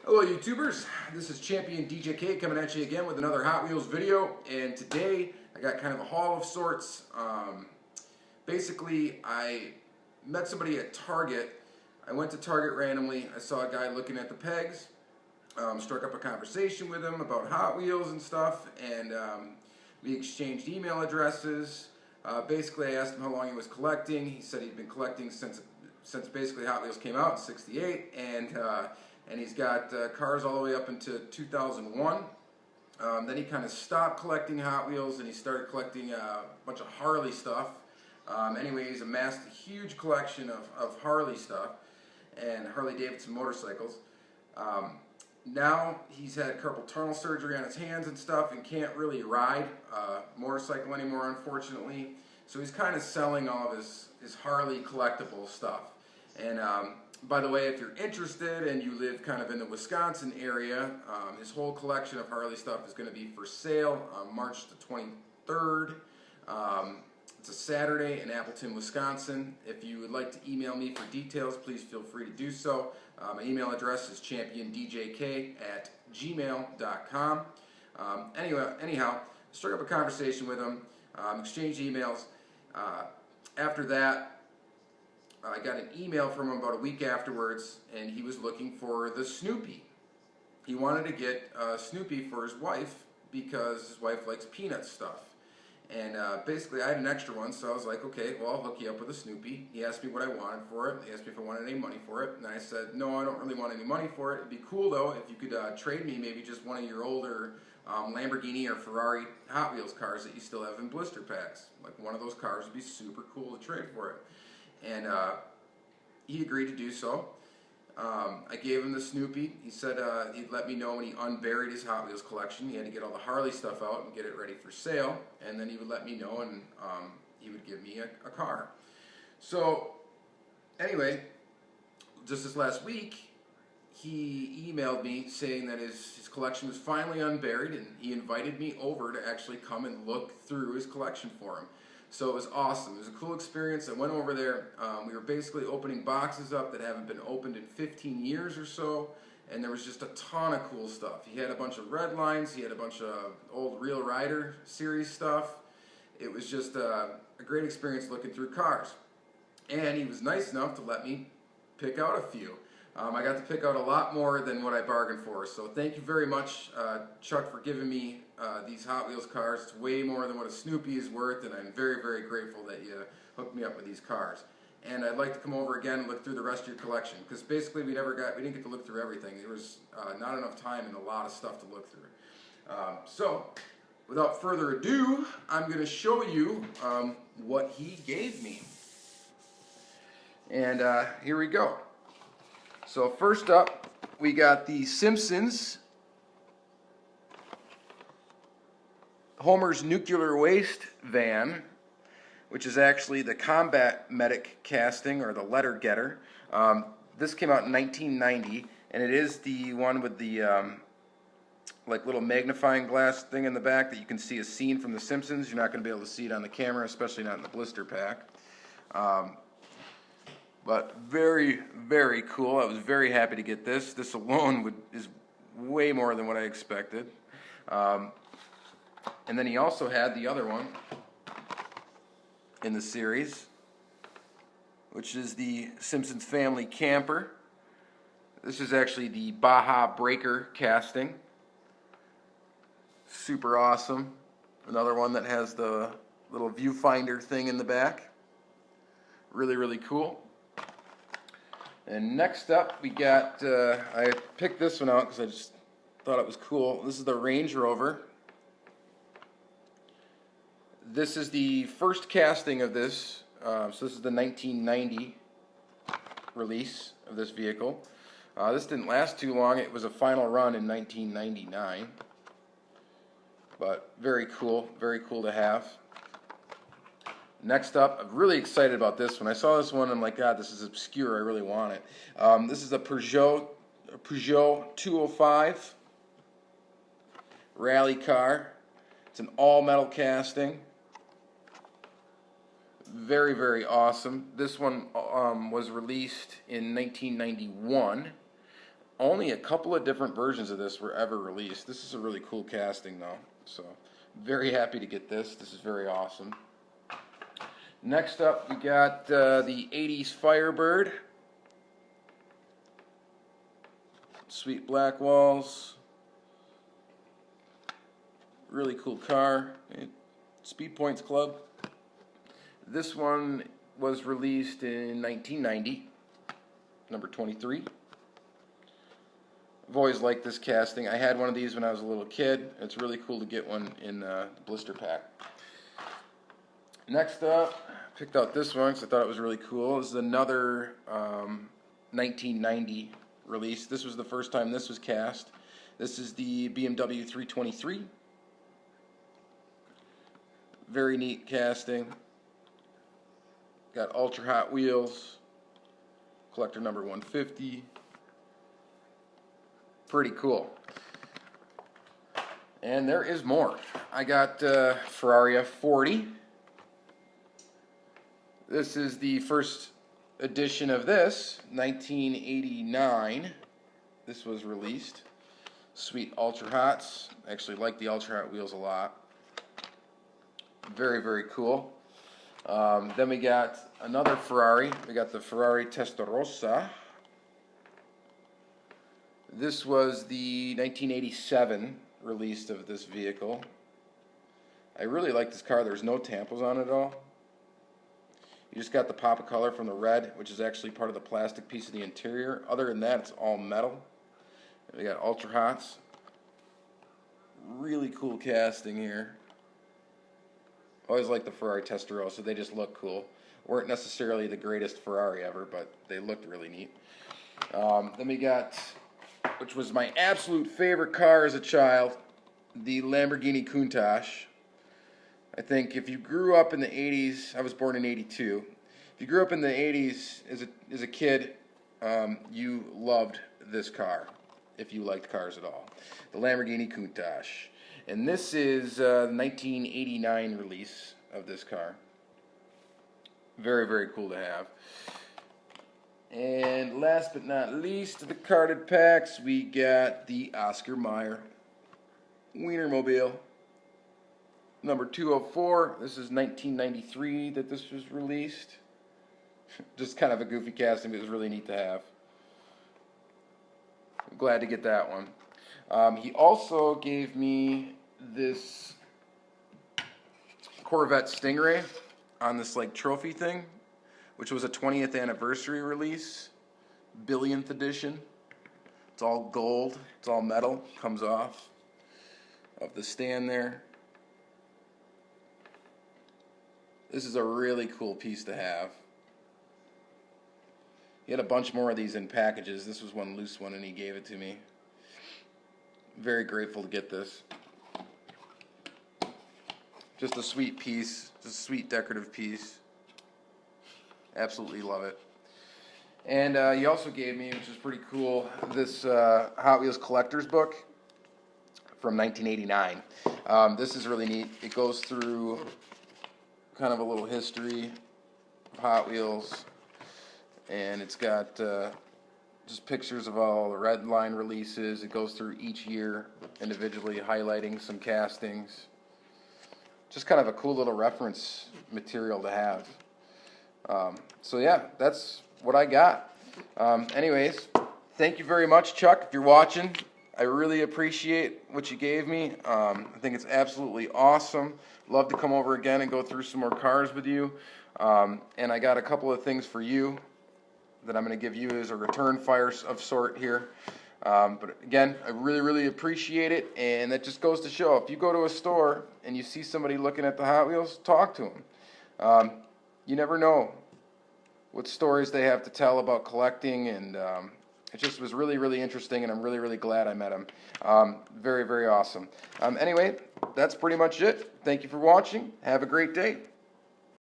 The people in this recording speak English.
Hello YouTubers, this is Championdjk coming at you again with another Hot Wheels video, and today I got kind of a haul of sorts. Basically, I met somebody at Target. I went to Target randomly. I saw a guy looking at the pegs, struck up a conversation with him about Hot Wheels and stuff, and we exchanged email addresses. Basically, I asked him how long he was collecting. He said he'd been collecting since basically Hot Wheels came out in '68, and he's got cars all the way up into 2001. Then he kind of stopped collecting Hot Wheels and he started collecting a bunch of Harley stuff. Anyway, he's amassed a huge collection of Harley stuff and Harley-Davidson motorcycles. Now he's had carpal tunnel surgery on his hands and stuff and can't really ride a motorcycle anymore, unfortunately. So he's kind of selling all of his Harley collectible stuff. And by the way, if you're interested and you live kind of in the Wisconsin area, his whole collection of Harley stuff is going to be for sale on March the 23rd. It's a Saturday in Appleton, Wisconsin. If you would like to email me for details, please feel free to do so. My email address is championdjk@gmail.com. Anyhow, struck up a conversation with him, exchanged emails. After that, I got an email from him about a week afterwards, and he was looking for the Snoopy. He wanted to get Snoopy for his wife because his wife likes peanut stuff. And basically, I had an extra one, so I was like, okay, well, I'll hook you up with a Snoopy. He asked me what I wanted for it. He asked me if I wanted any money for it. And I said, no, I don't really want any money for it. It'd be cool, though, if you could trade me maybe just one of your older Lamborghini or Ferrari Hot Wheels cars that you still have in blister packs. Like, one of those cars would be super cool to trade for it. And he agreed to do so. I gave him the Snoopy. He said he'd let me know when he unburied his Hot Wheels collection. He had to get all the Harley stuff out and get it ready for sale. And then he would let me know, and he would give me a car. So anyway, just this last week, he emailed me saying that his collection was finally unburied, and he invited me over to actually come and look through his collection for him. So it was awesome. It was a cool experience. I went over there. We were basically opening boxes up that haven't been opened in 15 years or so, and there was just a ton of cool stuff. He had a bunch of red lines. He had a bunch of old Real Rider series stuff. It was just a great experience looking through cars. And he was nice enough to let me pick out a few. I got to pick out a lot more than what I bargained for. So thank you very much, Chuck, for giving me these Hot Wheels cars. It's way more than what a Snoopy is worth, and I'm very, very grateful that you hooked me up with these cars. And I'd like to come over again and look through the rest of your collection, because basically we didn't get to look through everything. There was not enough time and a lot of stuff to look through. So without further ado, I'm going to show you what he gave me. And here we go. So first up, we got the Simpsons Homer's Nuclear Waste Van, which is actually the Combat Medic casting, or the letter getter. This came out in 1990, and it is the one with the like little magnifying glass thing in the back that you can see a scene from The Simpsons. You're not going to be able to see it on the camera, especially not in the blister pack. But very, very cool. I was very happy to get this. This alone is way more than what I expected. And then he also had the other one in the series, which is the Simpsons Family Camper. This is actually the Baja Breaker casting. Super awesome. Another one that has the little viewfinder thing in the back. Really, really cool. And next up, we got, I picked this one out because I just thought it was cool. This is the Range Rover. This is the first casting of this. So this is the 1990 release of this vehicle. This didn't last too long. It was a final run in 1999. But very cool to have. Next up, I'm really excited about this one. I saw this one and I'm like, God, this is obscure. I really want it. This is a Peugeot 205 rally car. It's an all-metal casting. Very, very awesome. This one was released in 1991. only a couple of different versions of this were ever released. This is a really cool casting though, so very happy to get this. This is very awesome. Next up, we got the 80's Firebird. Sweet black walls. Really cool car. Speed Points Club. This one was released in 1990, number 23. I've always liked this casting. I had one of these when I was a little kid. It's really cool to get one in the blister pack. Next up, picked out this one because I thought it was really cool. This is another 1990 release. This was the first time this was cast. This is the BMW 323. Very neat casting. Got Ultra Hot Wheels. Collector number 150. Pretty cool. And there is more. I got Ferrari F40. This is the first edition of this, 1989. This was released. Sweet Ultra Hots. I actually like the Ultra Hot Wheels a lot. Very, very cool. Then we got another Ferrari. We got the Ferrari Testarossa. This was the 1987 release of this vehicle. I really like this car. There's no tampons on it at all. You just got the pop of color from the red, which is actually part of the plastic piece of the interior. Other than that, it's all metal. We got Ultra Hots. Really cool casting here. Always like the Ferrari Testarossa. They just look cool. Weren't necessarily the greatest Ferrari ever, but they looked really neat. Then we got, which was my absolute favorite car as a child, the Lamborghini Countach. I think if you grew up in the 80s, I was born in 82. If you grew up in the 80s as a kid, you loved this car, if you liked cars at all. The Lamborghini Countach. And this is the 1989 release of this car. Very, very cool to have. And last but not least, the carded packs, we got the Oscar Mayer Wienermobile. Number 204, this is 1993 that this was released. Just kind of a goofy casting, but it was really neat to have. I'm glad to get that one. He also gave me this Corvette Stingray on this like trophy thing, which was a 20th anniversary release, billionth edition. It's all gold, it's all metal, comes off of the stand there. This is a really cool piece to have. He had a bunch more of these in packages. This was one loose one and he gave it to me. Very grateful to get this. Just a sweet piece, just a sweet decorative piece. Absolutely love it. And he also gave me, which is pretty cool, this Hot Wheels collector's book from 1989. This is really neat. It goes through kind of a little history of Hot Wheels, and it's got just pictures of all the red line releases. It goes through each year individually, highlighting some castings. Just kind of a cool little reference material to have. So yeah, that's what I got. Anyways, thank you very much, Chuck, if you're watching. I really appreciate what you gave me. I think it's absolutely awesome. Love to come over again and go through some more cars with you. And I got a couple of things for you that I'm going to give you as a return fire of sort here. But again, I really, really appreciate it. And that just goes to show, if you go to a store and you see somebody looking at the Hot Wheels, talk to them. You never know what stories they have to tell about collecting, and it just was really, really interesting, and I'm really, really glad I met him. Very, very awesome. Anyway, that's pretty much it. Thank you for watching. Have a great day.